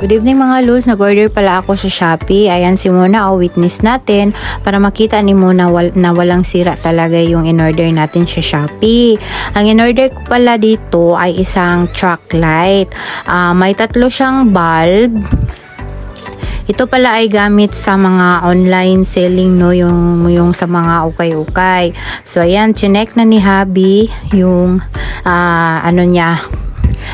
Good evening mga lods, nag-order pala ako sa Shopee. Ayan si Mona, witness natin para makita ni Mona na walang sira talaga yung in-order natin sa Shopee. Ang in-order ko pala dito ay isang truck light. May tatlo siyang bulb. Ito pala ay gamit sa mga online selling, no, yung sa mga ukay-ukay. So ayan, chinek na ni Habi yung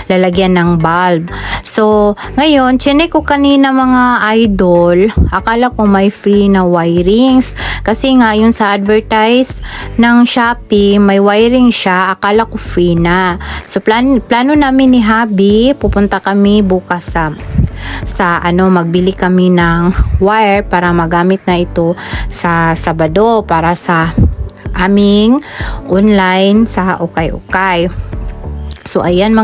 lalagyan ng bulb. So, ngayon, chinek ko kanina mga idol, akala ko may free na wirings. Kasi nga, yun sa advertise ng Shopee, may wiring siya, akala ko free na. So, plano namin ni Habi, pupunta kami bukas magbili kami ng wire para magamit na ito sa Sabado para sa aming online sa ukay-ukay. So, ayan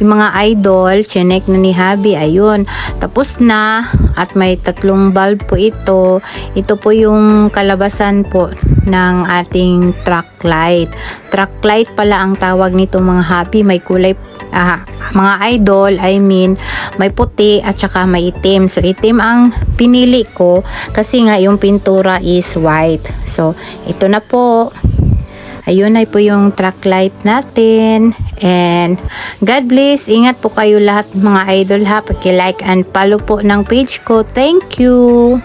yung mga idol, chinek na ni Habi, ayun, tapos na, at may tatlong bulb po ito. Ito po yung kalabasan po ng ating truck light. Truck light pala ang tawag nito mga Habi, may kulay, mga idol, may puti at saka may itim. So, itim ang pinili ko kasi nga yung pintura is white. So, ito na po. Ayun ay po yung truck light natin. And God bless. Ingat po kayo lahat mga idol ha. Paki-like and follow po ng page ko. Thank you.